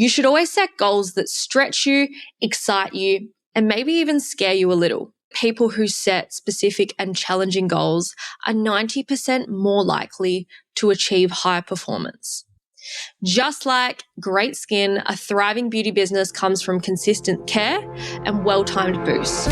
You should always set goals that stretch you, excite you, and maybe even scare you a little. People who set specific and challenging goals are 90% more likely to achieve high performance. Just like great skin, a thriving beauty business comes from consistent care and well-timed boosts.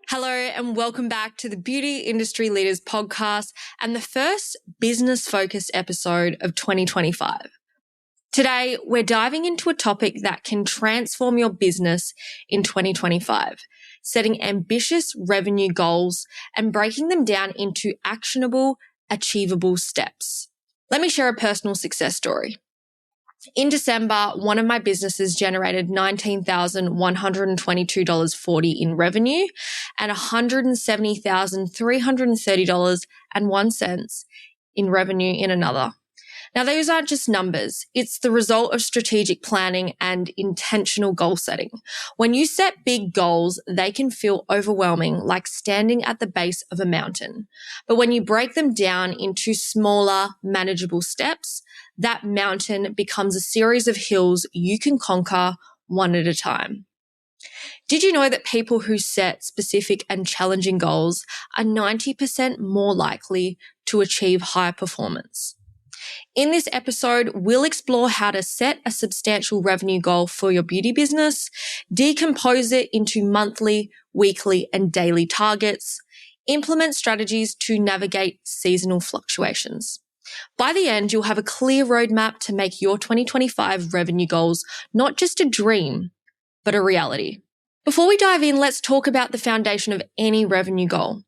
Hello and welcome back to the Beauty Industry Leaders podcast and the first business-focused episode of 2025. Today, we're diving into a topic that can transform your business in 2025, setting ambitious revenue goals and breaking them down into actionable, achievable steps. Let me share a personal success story. In December, one of my businesses generated $19,122.40 in revenue and $170,330.01 in revenue in another. Now, those aren't just numbers. It's the result of strategic planning and intentional goal setting. When you set big goals, they can feel overwhelming, like standing at the base of a mountain. But when you break them down into smaller, manageable steps, that mountain becomes a series of hills you can conquer one at a time. Did you know that people who set specific and challenging goals are 90% more likely to achieve high performance? In this episode, we'll explore how to set a substantial revenue goal for your beauty business, decompose it into monthly, weekly, and daily targets, implement strategies to navigate seasonal fluctuations. By the end, you'll have a clear roadmap to make your 2025 revenue goals not just a dream, but a reality. Before we dive in, let's talk about the foundation of any revenue goal,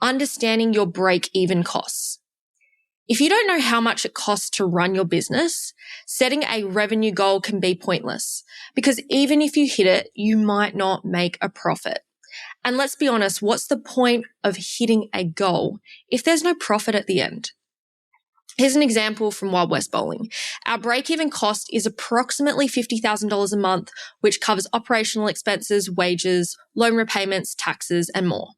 understanding your break-even costs. If you don't know how much it costs to run your business, setting a revenue goal can be pointless because even if you hit it, you might not make a profit. And let's be honest, what's the point of hitting a goal if there's no profit at the end? Here's an example from Wild West Bowling. Our break-even cost is approximately $50,000 a month, which covers operational expenses, wages, loan repayments, taxes, and more.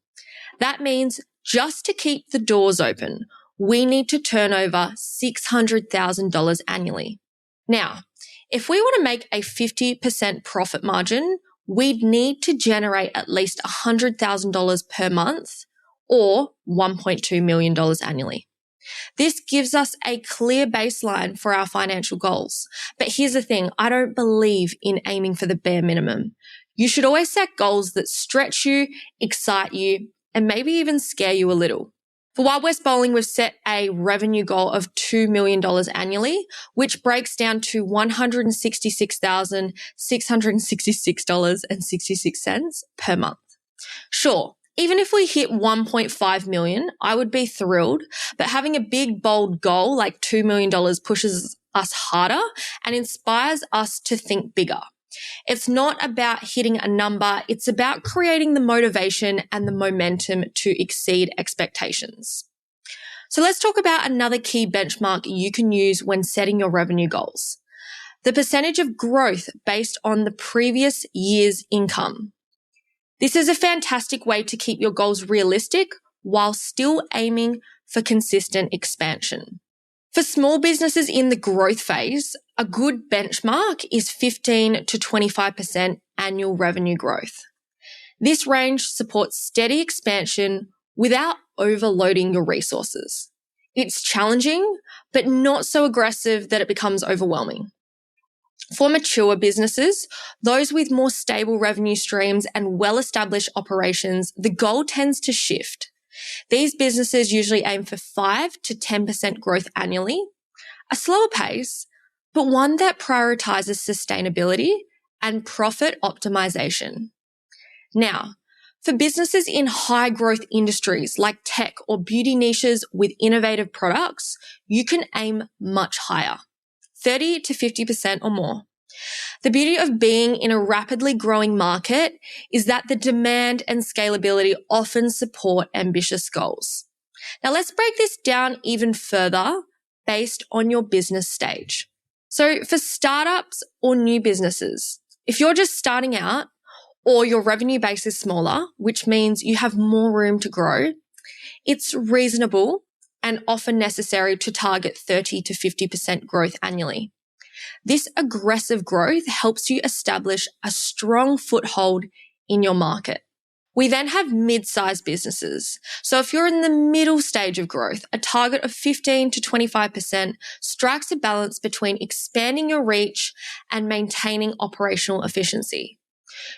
That means just to keep the doors open, we need to turn over $600,000 annually. Now, if we want to make a 50% profit margin, we'd need to generate at least $100,000 per month or $1.2 million annually. This gives us a clear baseline for our financial goals. But here's the thing, I don't believe in aiming for the bare minimum. You should always set goals that stretch you, excite you, and maybe even scare you a little. For Wild West Bowling, we've set a revenue goal of $2 million annually, which breaks down to $166,666.66 per month. Sure, even if we hit 1.5 million, I would be thrilled, but having a big, bold goal like $2 million pushes us harder and inspires us to think bigger. It's not about hitting a number, it's about creating the motivation and the momentum to exceed expectations. So let's talk about another key benchmark you can use when setting your revenue goals. The percentage of growth based on the previous year's income. This is a fantastic way to keep your goals realistic while still aiming for consistent expansion. For small businesses in the growth phase, a good benchmark is 15 to 25% annual revenue growth. This range supports steady expansion without overloading your resources. It's challenging, but not so aggressive that it becomes overwhelming. For mature businesses, those with more stable revenue streams and well-established operations, the goal tends to shift. These businesses usually aim for 5 to 10% growth annually, a slower pace, but one that prioritizes sustainability and profit optimization. Now, for businesses in high growth industries like tech or beauty niches with innovative products, you can aim much higher, 30 to 50% or more. The beauty of being in a rapidly growing market is that the demand and scalability often support ambitious goals. Now let's break this down even further based on your business stage. So for startups or new businesses, if you're just starting out or your revenue base is smaller, which means you have more room to grow, it's reasonable and often necessary to target 30 to 50% growth annually. This aggressive growth helps you establish a strong foothold in your market. We then have mid-sized businesses. So if you're in the middle stage of growth, a target of 15 to 25% strikes a balance between expanding your reach and maintaining operational efficiency.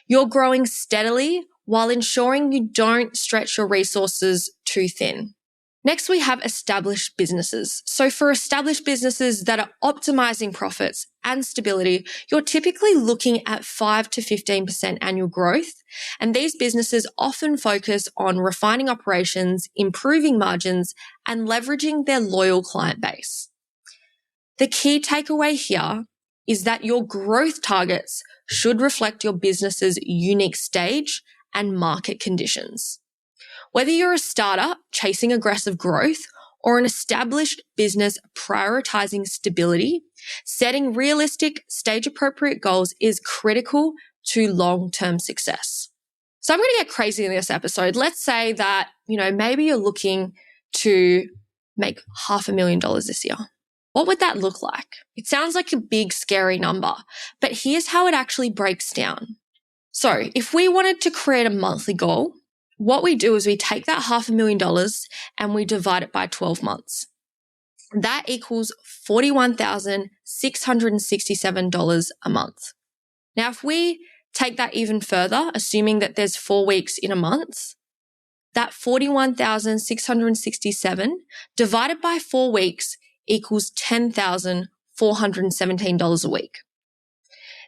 You're growing steadily while ensuring you don't stretch your resources too thin. Next, we have established businesses. So for established businesses that are optimizing profits and stability, you're typically looking at 5 to 15% annual growth. And these businesses often focus on refining operations, improving margins, and leveraging their loyal client base. The key takeaway here is that your growth targets should reflect your business's unique stage and market conditions. Whether you're a startup chasing aggressive growth or an established business prioritizing stability, setting realistic, stage-appropriate goals is critical to long-term success. So I'm going to get crazy in this episode. Let's say that, maybe you're looking to make $500,000 this year. What would that look like? It sounds like a big, scary number, but here's how it actually breaks down. So if we wanted to create a monthly goal, what we do is we take that $500,000 and we divide it by 12 months. That equals $41,667 a month. Now, if we take that even further, assuming that there's 4 weeks in a month, that $41,667 divided by 4 weeks equals $10,417 a week.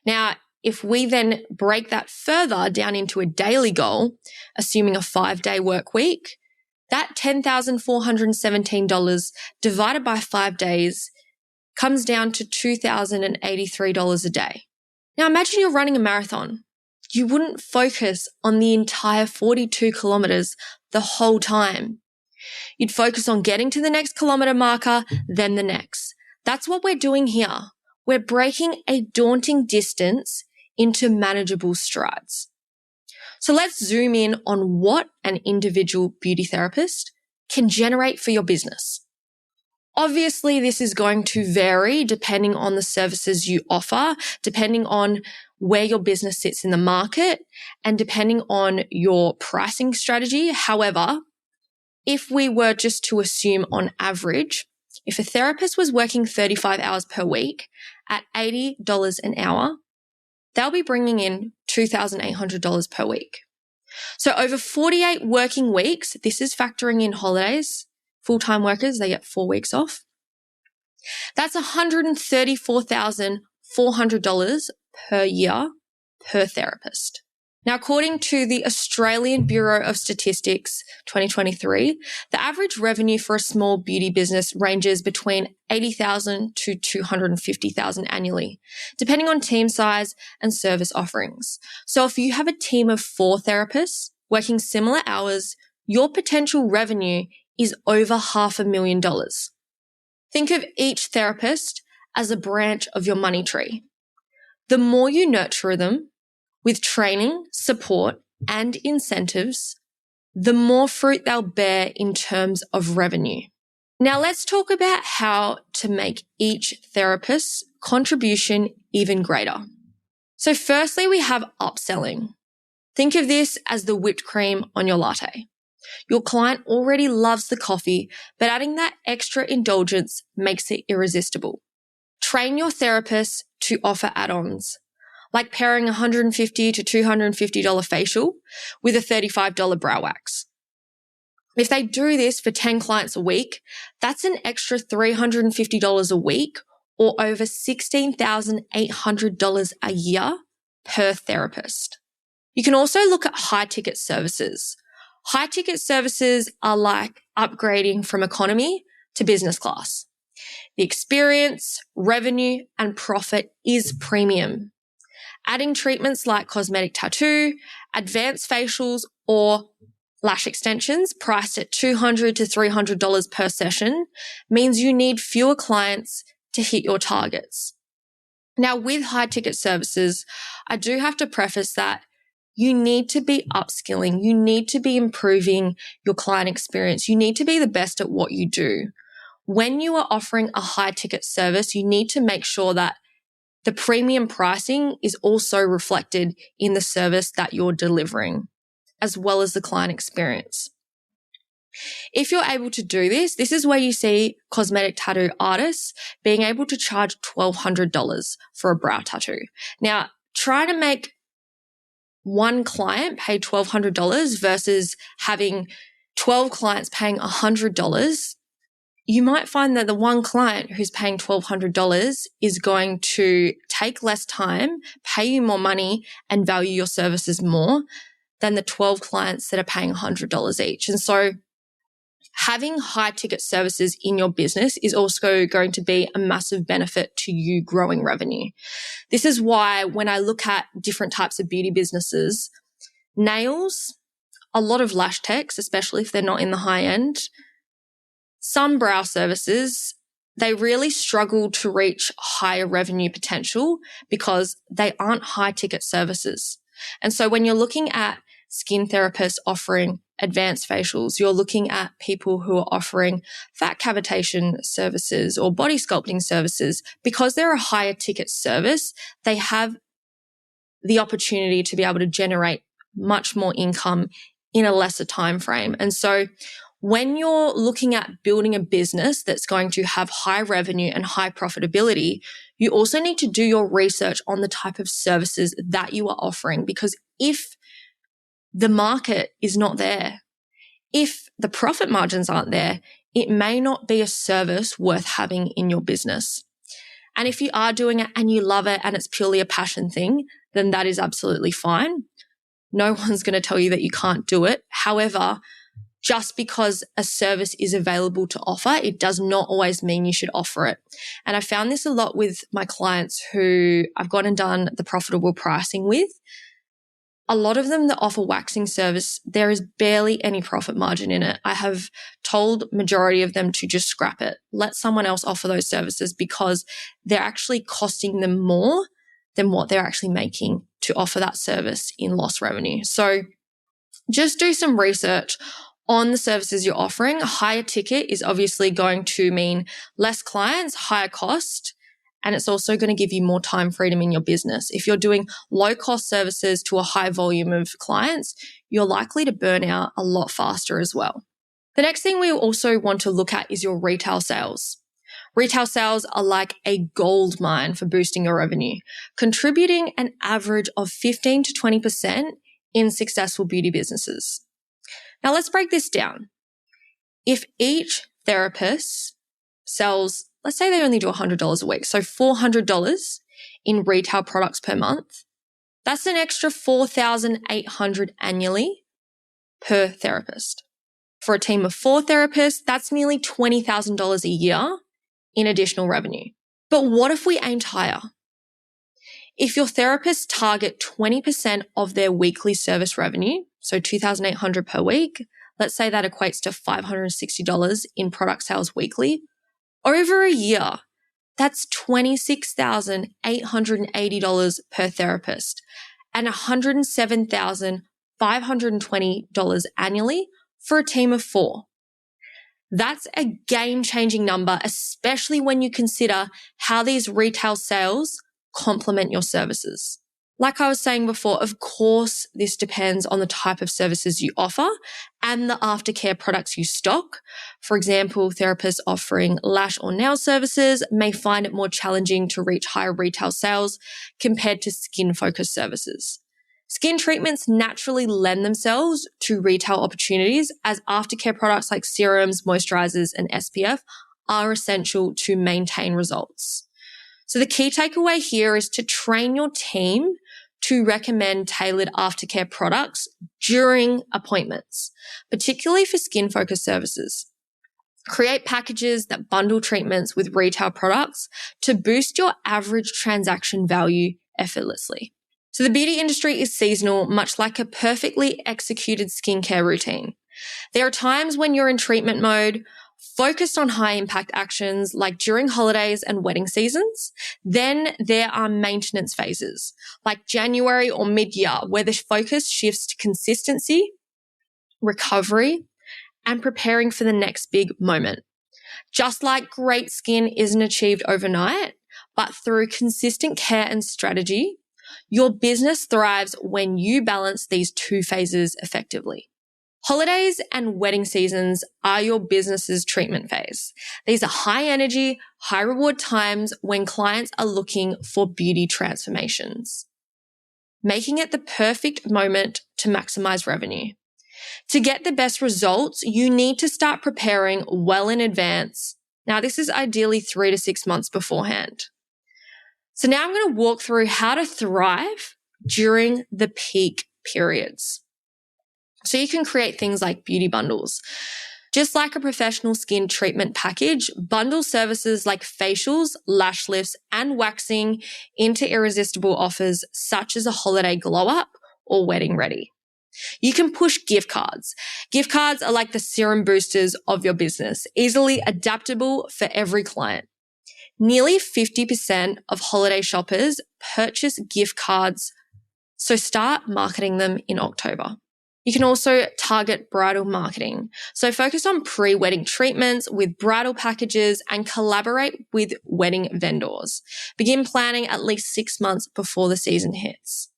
Now, if we then break that further down into a daily goal, assuming a 5-day work week, that $10,417 divided by 5 days comes down to $2,083 a day. Now imagine you're running a marathon. You wouldn't focus on the entire 42 kilometers the whole time. You'd focus on getting to the next kilometer marker, then the next. That's what we're doing here. We're breaking a daunting distance into manageable strides. So let's zoom in on what an individual beauty therapist can generate for your business. Obviously, this is going to vary depending on the services you offer, depending on where your business sits in the market, and depending on your pricing strategy. However, if we were just to assume on average, if a therapist was working 35 hours per week at $80 an hour, they'll be bringing in $2,800 per week. So over 48 working weeks, this is factoring in holidays, full-time workers, they get 4 weeks off. That's $134,400 per year per therapist. Now, according to the Australian Bureau of Statistics 2023, the average revenue for a small beauty business ranges between $80,000 to $250,000 annually, depending on team size and service offerings. So if you have a team of 4 therapists working similar hours, your potential revenue is over $500,000. Think of each therapist as a branch of your money tree. The more you nurture them, with training, support, and incentives, the more fruit they'll bear in terms of revenue. Now let's talk about how to make each therapist's contribution even greater. So firstly, we have upselling. Think of this as the whipped cream on your latte. Your client already loves the coffee, but adding that extra indulgence makes it irresistible. Train your therapist to offer add-ons, like pairing a $150 to $250 facial with a $35 brow wax. If they do this for 10 clients a week, that's an extra $350 a week or over $16,800 a year per therapist. You can also look at high-ticket services. High-ticket services are like upgrading from economy to business class. The experience, revenue, and profit is premium. Adding treatments like cosmetic tattoo, advanced facials, or Lash extensions priced at $200 to $300 per session means you need fewer clients to hit your targets. Now, with high ticket services, I do have to preface that you need to be upskilling. You need to be improving your client experience. You need to be the best at what you do. When you are offering a high ticket service, you need to make sure that the premium pricing is also reflected in the service that you're delivering, as well as the client experience. If you're able to do this, this is where you see cosmetic tattoo artists being able to charge $1,200 for a brow tattoo. Now, try to make one client pay $1,200 versus having 12 clients paying $100. You might find that the one client who's paying $1,200 is going to take less time, pay you more money, and value your services more than the 12 clients that are paying $100 each. And so having high ticket services in your business is also going to be a massive benefit to you growing revenue. This is why when I look at different types of beauty businesses, nails, a lot of lash techs, especially if they're not in the high end, some brow services, they really struggle to reach higher revenue potential because they aren't high ticket services. And so when you're looking at skin therapists offering advanced facials, you're looking at people who are offering fat cavitation services or body sculpting services, because they're a higher ticket service, they have the opportunity to be able to generate much more income in a lesser time frame. And so when you're looking at building a business that's going to have high revenue and high profitability, you also need to do your research on the type of services that you are offering, because if the market is not there, if the profit margins aren't there, it may not be a service worth having in your business. And if you are doing it and you love it and it's purely a passion thing, then that is absolutely fine. No one's going to tell you that you can't do it. However, just because a service is available to offer, it does not always mean you should offer it. And I found this a lot with my clients who I've gone and done the profitable pricing with. A lot of them that offer waxing service, there is barely any profit margin in it. I have told majority of them to just scrap it. Let someone else offer those services, because they're actually costing them more than what they're actually making to offer that service in lost revenue. So just do some research on the services you're offering. A higher ticket is obviously going to mean less clients, higher cost, and it's also going to give you more time freedom in your business. If you're doing low cost services to a high volume of clients, you're likely to burn out a lot faster as well. The next thing we also want to look at is your retail sales. Retail sales are like a gold mine for boosting your revenue, contributing an average of 15 to 20% in successful beauty businesses. Now let's break this down. If each therapist sells, let's say they only do $100 a week, so $400 in retail products per month, that's an extra $4,800 annually per therapist. For a team of 4 therapists, that's nearly $20,000 a year in additional revenue. But what if we aimed higher? If your therapists target 20% of their weekly service revenue, so $2,800 per week, let's say that equates to $560 in product sales weekly, over a year, that's $26,880 per therapist and $107,520 annually for a team of 4. That's a game-changing number, especially when you consider how these retail sales complement your services. Like I was saying before, of course, this depends on the type of services you offer and the aftercare products you stock. For example, therapists offering lash or nail services may find it more challenging to reach higher retail sales compared to skin-focused services. Skin treatments naturally lend themselves to retail opportunities, as aftercare products like serums, moisturizers, and SPF are essential to maintain results. So the key takeaway here is to train your team to recommend tailored aftercare products during appointments, particularly for skin-focused services. Create packages that bundle treatments with retail products to boost your average transaction value effortlessly. So the beauty industry is seasonal, much like a perfectly executed skincare routine. There are times when you're in treatment mode, focused on high impact actions like during holidays and wedding seasons. Then there are maintenance phases like January or mid-year where the focus shifts to consistency, recovery, and preparing for the next big moment. Just like great skin isn't achieved overnight, but through consistent care and strategy, your business thrives when you balance these two phases effectively. Holidays and wedding seasons are your business's treatment phase. These are high energy, high reward times when clients are looking for beauty transformations, making it the perfect moment to maximize revenue. To get the best results, you need to start preparing well in advance. Now, this is ideally 3 to 6 months beforehand. So now I'm going to walk through how to thrive during the peak periods. So you can create things like beauty bundles. Just like a professional skin treatment package, bundle services like facials, lash lifts, and waxing into irresistible offers such as a holiday glow up or wedding ready. You can push gift cards. Gift cards are like the serum boosters of your business, easily adaptable for every client. Nearly 50% of holiday shoppers purchase gift cards, so start marketing them in October. You can also target bridal marketing. So focus on pre-wedding treatments with bridal packages and collaborate with wedding vendors. Begin planning at least 6 months before the season hits.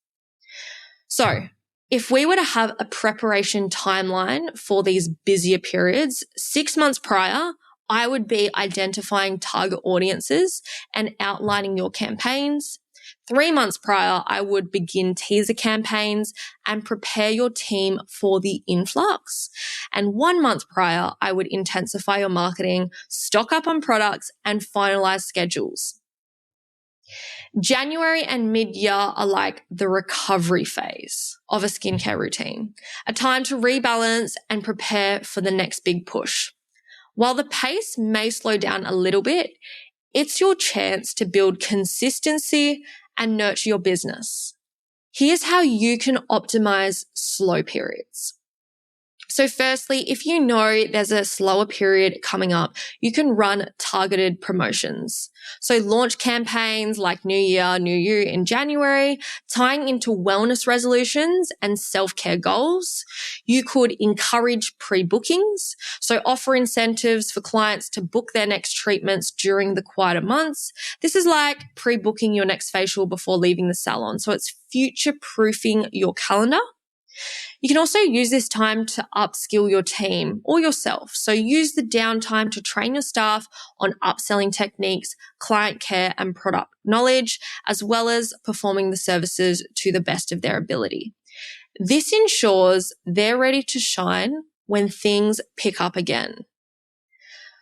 So if we were to have a preparation timeline for these busier periods, 6 months prior, I would be identifying target audiences and outlining your campaigns. 3 months prior, I would begin teaser campaigns and prepare your team for the influx. And 1 month prior, I would intensify your marketing, stock up on products, and finalize schedules. January and mid-year are like the recovery phase of a skincare routine, a time to rebalance and prepare for the next big push. While the pace may slow down a little bit, it's your chance to build consistency and nurture your business. Here's how you can optimize slow periods. So firstly, if you know there's a slower period coming up, you can run targeted promotions. So launch campaigns like New Year, New You in January, tying into wellness resolutions and self-care goals. You could encourage pre-bookings. So offer incentives for clients to book their next treatments during the quieter months. This is like pre-booking your next facial before leaving the salon. So it's future-proofing your calendar. You can also use this time to upskill your team or yourself. So use the downtime to train your staff on upselling techniques, client care, and product knowledge, as well as performing the services to the best of their ability. This ensures they're ready to shine when things pick up again.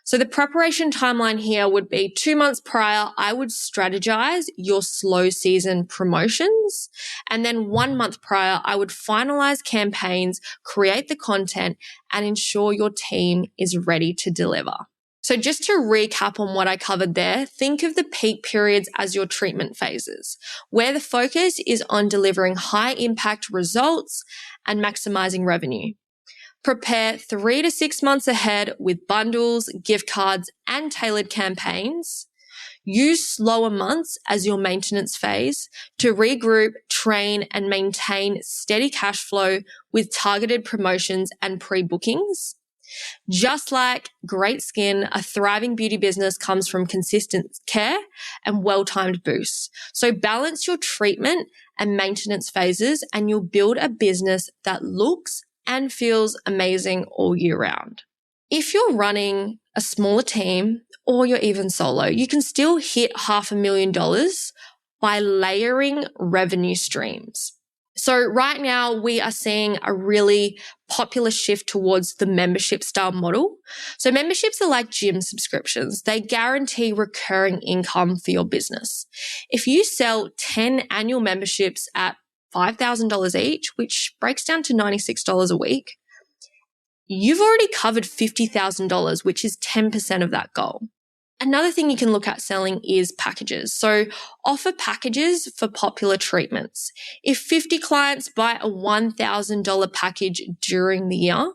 So the preparation timeline here would be 2 months prior, I would strategize your slow season promotions. And then 1 month prior, I would finalize campaigns, create the content, and ensure your team is ready to deliver. So just to recap on what I covered there, think of the peak periods as your treatment phases, where the focus is on delivering high impact results and maximizing revenue. Prepare 3 to 6 months ahead with bundles, gift cards, and tailored campaigns. Use slower months as your maintenance phase to regroup, train, and maintain steady cash flow with targeted promotions and pre-bookings. Just like great skin, a thriving beauty business comes from consistent care and well-timed boosts. So balance your treatment and maintenance phases and you'll build a business that looks and feels amazing all year round. If you're running a smaller team or you're even solo, you can still hit $500,000 by layering revenue streams. So right now we are seeing a really popular shift towards the membership style model. So memberships are like gym subscriptions. They guarantee recurring income for your business. If you sell 10 annual memberships at $5,000 each, which breaks down to $96 a week, you've already covered $50,000, which is 10% of that goal. Another thing you can look at selling is packages. So offer packages for popular treatments. If 50 clients buy a $1,000 package during the year,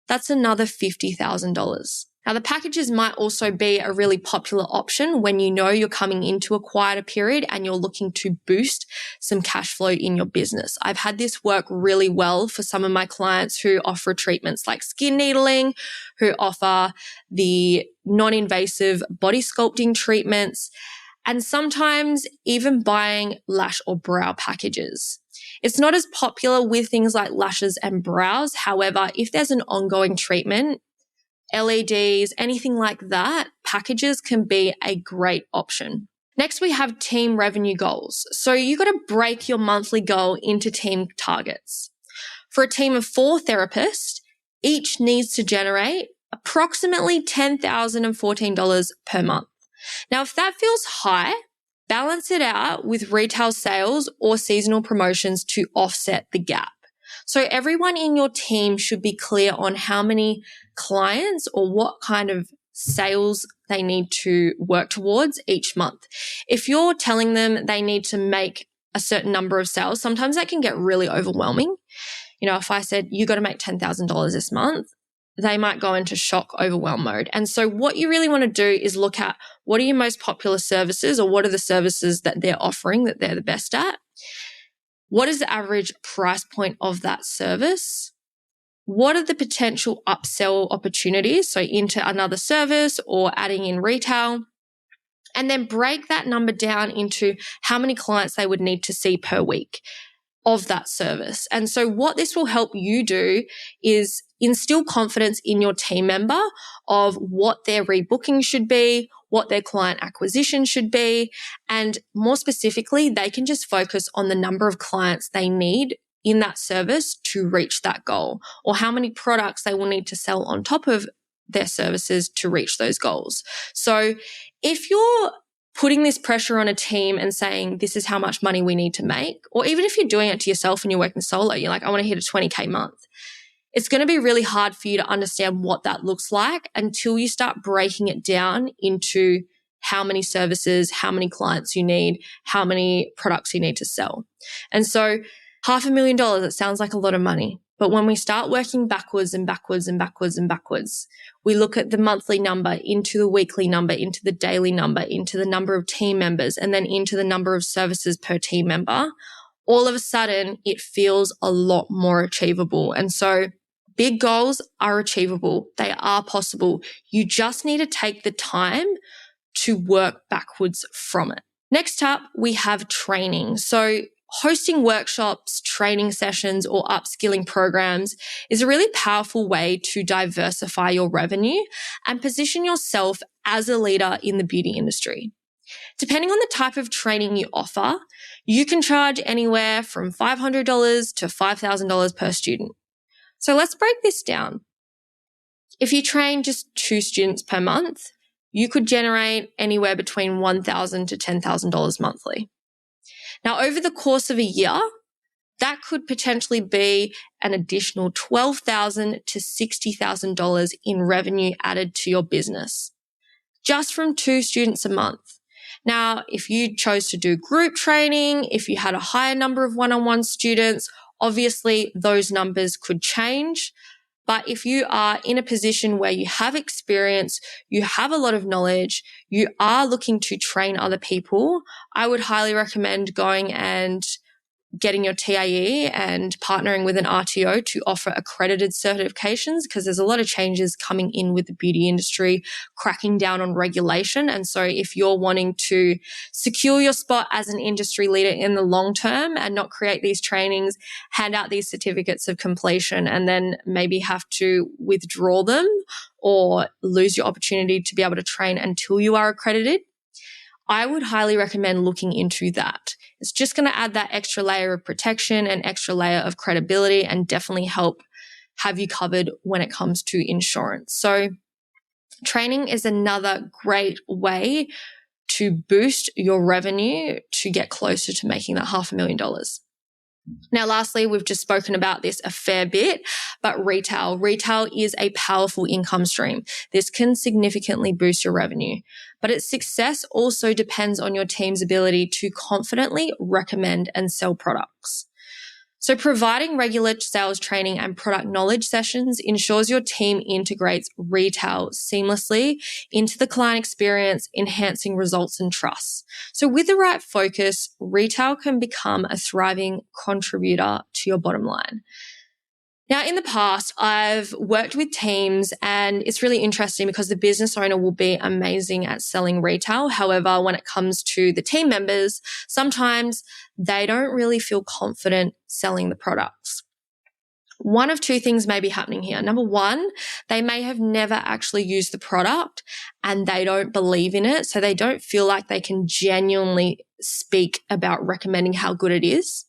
that's another $50,000. Now, the packages might also be a really popular option when you know you're coming into a quieter period and you're looking to boost some cash flow in your business. I've had this work really well for some of my clients who offer treatments like skin needling, who offer the non-invasive body sculpting treatments, and sometimes even buying lash or brow packages. It's not as popular with things like lashes and brows. However, if there's an ongoing treatment, LEDs, anything like that, packages can be a great option. Next, we have team revenue goals. So you got to break your monthly goal into team targets. For a team of 4 therapists, each needs to generate approximately $10,014 per month. Now, if that feels high, balance it out with retail sales or seasonal promotions to offset the gap. So everyone in your team should be clear on how many clients or what kind of sales they need to work towards each month. If you're telling them they need to make a certain number of sales, sometimes that can get really overwhelming. You know, if I said, you got to make $10,000 this month, they might go into shock, overwhelm mode. And so what you really want to do is look at what are your most popular services, or what are the services that they're offering that they're the best at? What is the average price point of that service? What are the potential upsell opportunities? So into another service or adding in retail. And then break that number down into how many clients they would need to see per week of that service. And so what this will help you do is instill confidence in your team member of what their rebooking should be, what their client acquisition should be, and more specifically, they can just focus on the number of clients they need in that service to reach that goal, or how many products they will need to sell on top of their services to reach those goals. So if you're putting this pressure on a team and saying, this is how much money we need to make, or even if you're doing it to yourself and you're working solo, you're like, I want to hit a 20K month. It's going to be really hard for you to understand what that looks like until you start breaking it down into how many services, how many clients you need, how many products you need to sell. And so $500,000, it sounds like a lot of money. But when we start working backwards and backwards and backwards and backwards, we look at the monthly number, into the weekly number, into the daily number, into the number of team members, and then into the number of services per team member, all of a sudden it feels a lot more achievable. And so big goals are achievable. They are possible. You just need to take the time to work backwards from it. Next up, we have training. So hosting workshops, training sessions, or upskilling programs is a really powerful way to diversify your revenue and position yourself as a leader in the beauty industry. Depending on the type of training you offer, you can charge anywhere from $500 to $5,000 per student. So let's break this down. If you train just 2 students per month, you could generate anywhere between $1,000 to $10,000 monthly. Now, over the course of a year, that could potentially be an additional $12,000 to $60,000 in revenue added to your business, just from 2 students a month. Now, if you chose to do group training, if you had a higher number of one-on-one students, obviously those numbers could change. But if you are in a position where you have experience, you have a lot of knowledge, you are looking to train other people, I would highly recommend going and getting your TAE and partnering with an RTO to offer accredited certifications, because there's a lot of changes coming in with the beauty industry, cracking down on regulation. And so if you're wanting to secure your spot as an industry leader in the long term and not create these trainings, hand out these certificates of completion, and then maybe have to withdraw them or lose your opportunity to be able to train until you are accredited, I would highly recommend looking into that. It's just going to add that extra layer of protection and extra layer of credibility, and definitely help have you covered when it comes to insurance. So training is another great way to boost your revenue to get closer to making that $500,000. Now, lastly, we've just spoken about this a fair bit, but retail. Retail is a powerful income stream. This can significantly boost your revenue, but its success also depends on your team's ability to confidently recommend and sell products. So providing regular sales training and product knowledge sessions ensures your team integrates retail seamlessly into the client experience, enhancing results and trust. So with the right focus, retail can become a thriving contributor to your bottom line. Now, in the past, I've worked with teams and it's really interesting because the business owner will be amazing at selling retail. However, when it comes to the team members, sometimes they don't really feel confident selling the products. One of two things may be happening here. Number one, they may have never actually used the product and they don't believe in it. So they don't feel like they can genuinely speak about recommending how good it is.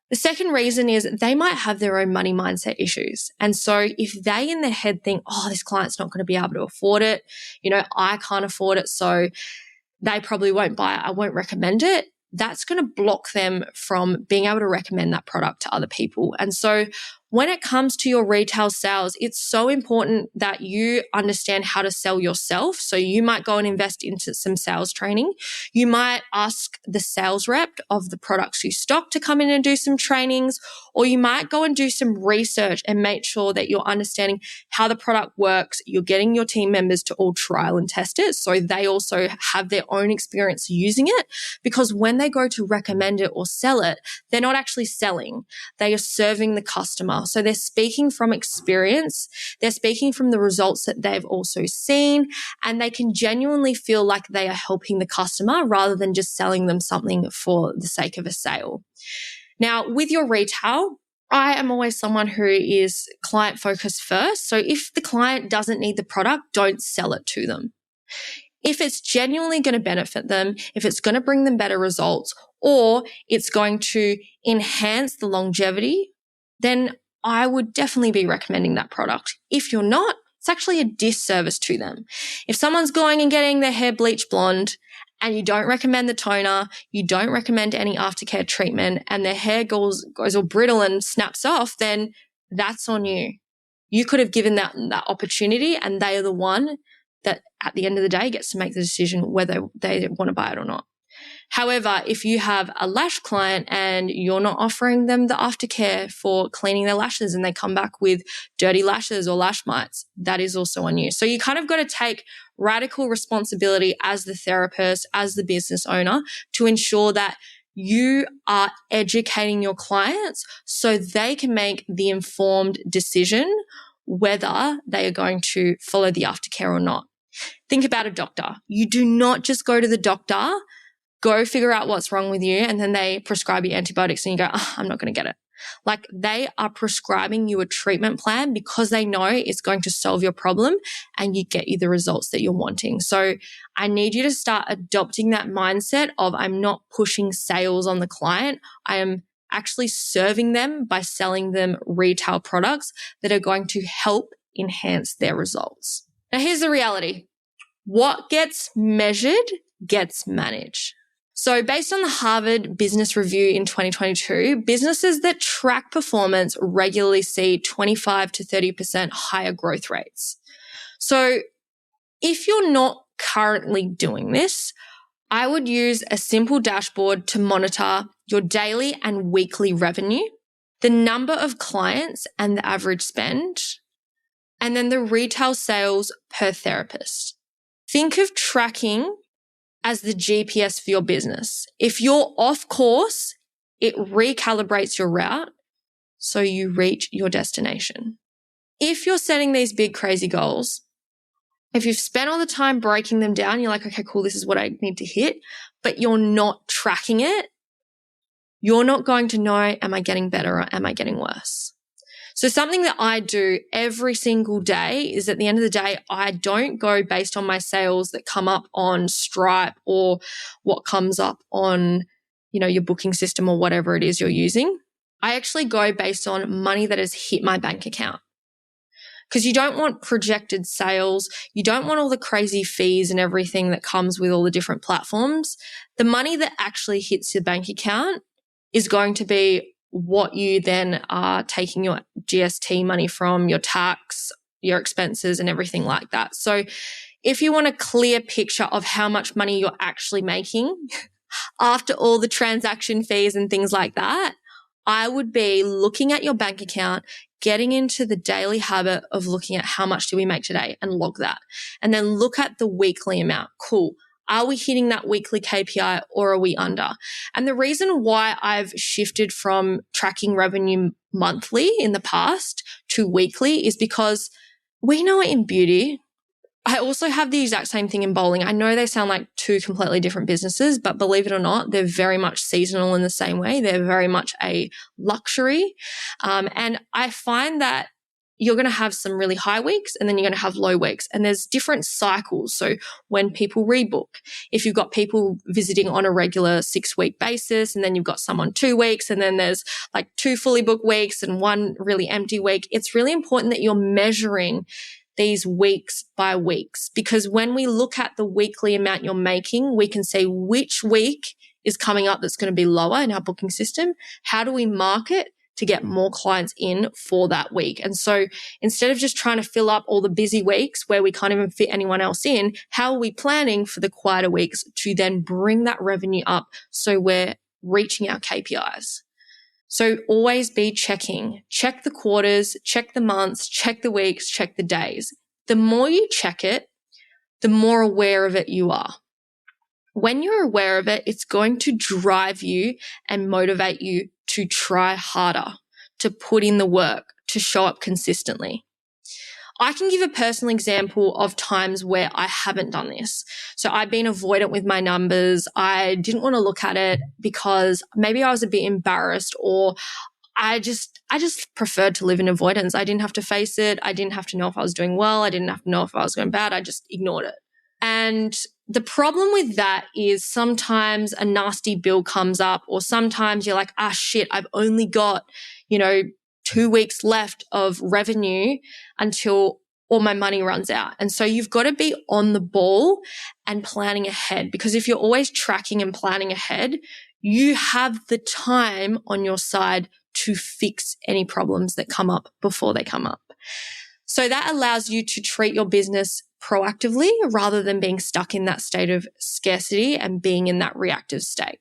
The second reason is they might have their own money mindset issues. And so if they in their head think, oh, this client's not going to be able to afford it, I can't afford it, so they probably won't buy it, I won't recommend it, that's going to block them from being able to recommend that product to other people. And so when it comes to your retail sales, it's so important that you understand how to sell yourself. So you might go and invest into some sales training. You might ask the sales rep of the products you stock to come in and do some trainings, or you might go and do some research and make sure that you're understanding how the product works. You're getting your team members to all trial and test it so they also have their own experience using it, because when they go to recommend it or sell it, they're not actually selling. They are serving the customer. So they're speaking from experience. They're speaking from the results that they've also seen, and they can genuinely feel like they are helping the customer rather than just selling them something for the sake of a sale. Now, with your retail, I am always someone who is client focused first. So if the client doesn't need the product, don't sell it to them. If it's genuinely going to benefit them, if it's going to bring them better results, or it's going to enhance the longevity, then I would definitely be recommending that product. If you're not, it's actually a disservice to them. If someone's going and getting their hair bleached blonde and you don't recommend the toner, you don't recommend any aftercare treatment, and their hair goes all brittle and snaps off, then that's on you. You could have given that opportunity, and they are the one that at the end of the day gets to make the decision whether they want to buy it or not. However, if you have a lash client and you're not offering them the aftercare for cleaning their lashes and they come back with dirty lashes or lash mites, that is also on you. So you kind of got to take radical responsibility as the therapist, as the business owner, to ensure that you are educating your clients so they can make the informed decision whether they are going to follow the aftercare or not. Think about a doctor. You do not just go to the doctor, go figure out what's wrong with you, and then they prescribe you antibiotics and you go, I'm not going to get it. Like, they are prescribing you a treatment plan because they know it's going to solve your problem and you get you the results that you're wanting. So I need you to start adopting that mindset of, I'm not pushing sales on the client. I am actually serving them by selling them retail products that are going to help enhance their results. Now, here's the reality. What gets measured gets managed. So based on the Harvard Business Review in 2022, businesses that track performance regularly see 25 to 30% higher growth rates. So if you're not currently doing this, I would use a simple dashboard to monitor your daily and weekly revenue, the number of clients and the average spend, and then the retail sales per therapist. Think of tracking as the GPS for your business. If you're off course, it recalibrates your route so you reach your destination. If you're setting these big, crazy goals, if you've spent all the time breaking them down, you're like, okay, cool, this is what I need to hit, but you're not tracking it, you're not going to know, am I getting better or am I getting worse? So something that I do every single day is, at the end of the day, I don't go based on my sales that come up on Stripe or what comes up on, your booking system or whatever it is you're using. I actually go based on money that has hit my bank account. Because you don't want projected sales. You don't want all the crazy fees and everything that comes with all the different platforms. The money that actually hits your bank account is going to be what you then are taking your GST money from, your tax, your expenses, and everything like that. So if you want a clear picture of how much money you're actually making after all the transaction fees and things like that, I would be looking at your bank account, getting into the daily habit of looking at how much do we make today and log that. And then look at the weekly amount. Cool. Are we hitting that weekly KPI or are we under? And the reason why I've shifted from tracking revenue monthly in the past to weekly is because we know it in beauty. I also have the exact same thing in bowling. I know they sound like two completely different businesses, but believe it or not, they're very much seasonal in the same way. They're very much a luxury. And I find that you're going to have some really high weeks and then you're going to have low weeks. And there's different cycles. So when people rebook, if you've got people visiting on a regular 6-week basis and then you've got some on 2 weeks and then there's like 2 fully booked weeks and 1 really empty week, it's really important that you're measuring these weeks by weeks, because when we look at the weekly amount you're making, we can see which week is coming up that's going to be lower in our booking system. How do we market to get more clients in for that week? And so instead of just trying to fill up all the busy weeks where we can't even fit anyone else in, how are we planning for the quieter weeks to then bring that revenue up so we're reaching our KPIs? So always be checking. Check the quarters, check the months, check the weeks, check the days. The more you check it, the more aware of it you are. When you're aware of it, it's going to drive you and motivate you to try harder, to put in the work, to show up consistently. I can give a personal example of times where I haven't done this. So I've been avoidant with my numbers. I didn't want to look at it because maybe I was a bit embarrassed, or I just preferred to live in avoidance. I didn't have to face it. I didn't have to know if I was doing well. I didn't have to know if I was going bad. I just ignored it. And the problem with that is sometimes a nasty bill comes up, or sometimes you're like, shit, I've only got, 2 weeks left of revenue until all my money runs out. And so you've got to be on the ball and planning ahead, because if you're always tracking and planning ahead, you have the time on your side to fix any problems that come up before they come up. So that allows you to treat your business proactively rather than being stuck in that state of scarcity and being in that reactive state.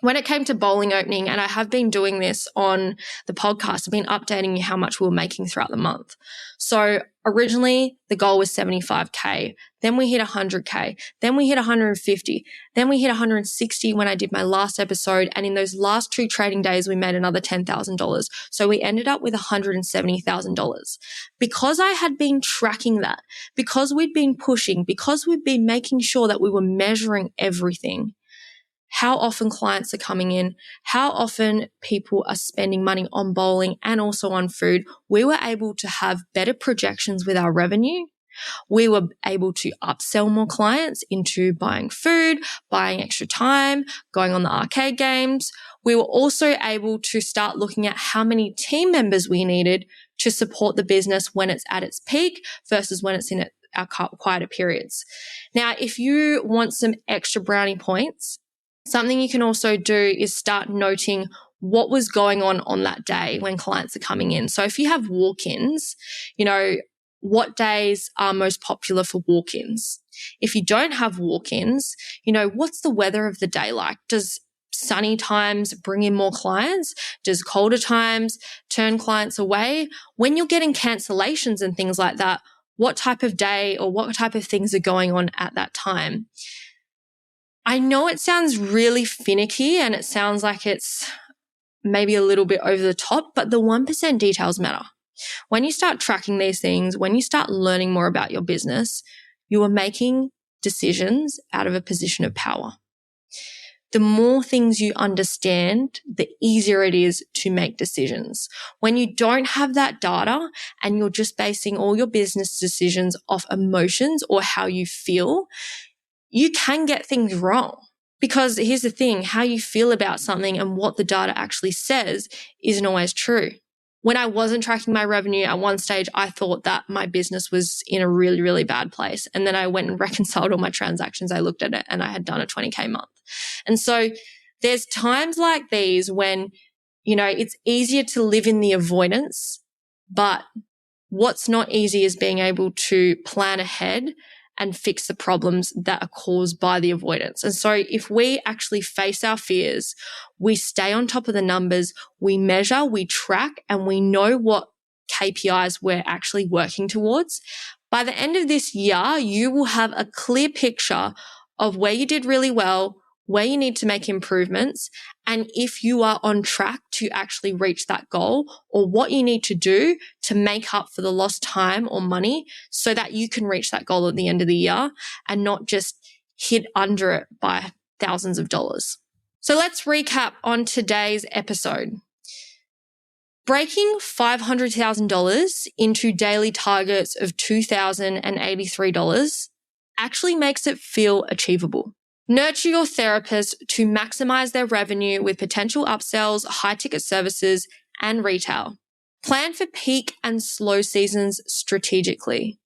When it came to bowling opening, and I have been doing this on the podcast, I've been updating you how much we were making throughout the month. So originally the goal was 75K. Then we hit 100K. Then we hit 150. Then we hit 160 when I did my last episode. And in those last 2 trading days, we made another $10,000. So we ended up with $170,000. Because I had been tracking that, because we'd been pushing, because we'd been making sure that we were measuring everything, how often clients are coming in, how often people are spending money on bowling and also on food, we were able to have better projections with our revenue. We were able to upsell more clients into buying food, buying extra time, going on the arcade games. We were also able to start looking at how many team members we needed to support the business when it's at its peak versus when it's in our quieter periods. Now, if you want some extra brownie points, something you can also do is start noting what was going on that day when clients are coming in. So if you have walk-ins, what days are most popular for walk-ins? If you don't have walk-ins, what's the weather of the day like? Does sunny times bring in more clients? Does colder times turn clients away? When you're getting cancellations and things like that, what type of day or what type of things are going on at that time? I know it sounds really finicky and it sounds like it's maybe a little bit over the top, but the 1% details matter. When you start tracking these things, when you start learning more about your business, you are making decisions out of a position of power. The more things you understand, the easier it is to make decisions. When you don't have that data and you're just basing all your business decisions off emotions or how you feel, you can get things wrong. Because here's the thing, how you feel about something and what the data actually says isn't always true. When I wasn't tracking my revenue at one stage, I thought that my business was in a really, really bad place. And then I went and reconciled all my transactions. I looked at it and I had done a 20K month. And so there's times like these when It's easier to live in the avoidance, but what's not easy is being able to plan ahead and fix the problems that are caused by the avoidance. And so if we actually face our fears, we stay on top of the numbers, we measure, we track, and we know what KPIs we're actually working towards, by the end of this year, you will have a clear picture of where you did really well, where you need to make improvements, and if you are on track to actually reach that goal, or what you need to do to make up for the lost time or money so that you can reach that goal at the end of the year and not just hit under it by thousands of dollars. So let's recap on today's episode. Breaking $500,000 into daily targets of $2,083 actually makes it feel achievable. Nurture your therapist to maximize their revenue with potential upsells, high-ticket services, and retail. Plan for peak and slow seasons strategically.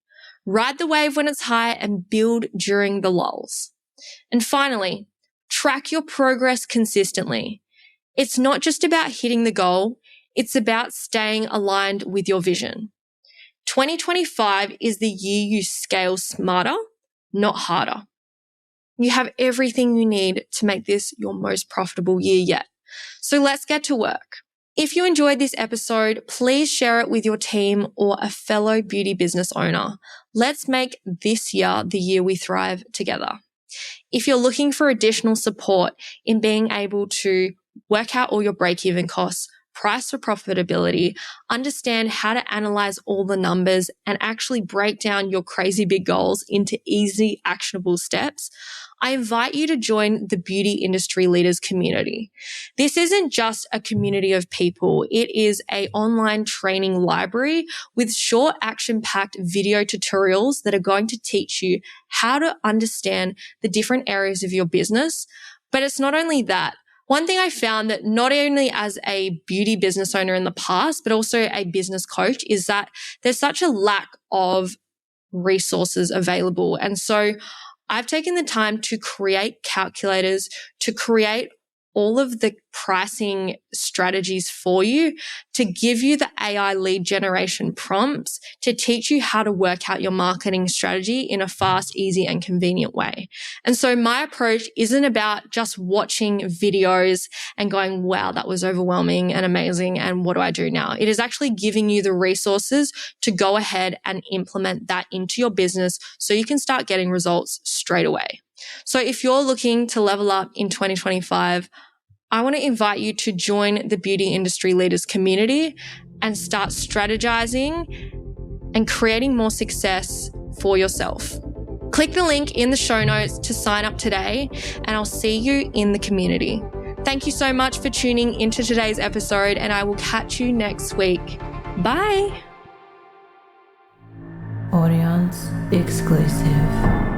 Ride the wave when it's high and build during the lulls. And finally, track your progress consistently. It's not just about hitting the goal, it's about staying aligned with your vision. 2025 is the year you scale smarter, not harder. You have everything you need to make this your most profitable year yet. So let's get to work. If you enjoyed this episode, please share it with your team or a fellow beauty business owner. Let's make this year the year we thrive together. If you're looking for additional support in being able to work out all your break-even costs, price for profitability, understand how to analyze all the numbers, and actually break down your crazy big goals into easy, actionable steps, I invite you to join the Beauty Industry Leaders community. This isn't just a community of people. It is an online training library with short, action-packed video tutorials that are going to teach you how to understand the different areas of your business. But it's not only that. One thing I found that not only as a beauty business owner in the past, but also a business coach, is that there's such a lack of resources available. And so I've taken the time to create calculators, to create all of the pricing strategies for you, to give you the AI lead generation prompts, to teach you how to work out your marketing strategy in a fast, easy, and convenient way. And so my approach isn't about just watching videos and going, wow, that was overwhelming and amazing, and what do I do now? It is actually giving you the resources to go ahead and implement that into your business so you can start getting results straight away. So if you're looking to level up in 2025, I want to invite you to join the Beauty Industry Leaders community and start strategizing and creating more success for yourself. Click the link in the show notes to sign up today, and I'll see you in the community. Thank you so much for tuning into today's episode, and I will catch you next week. Bye. Audience exclusive.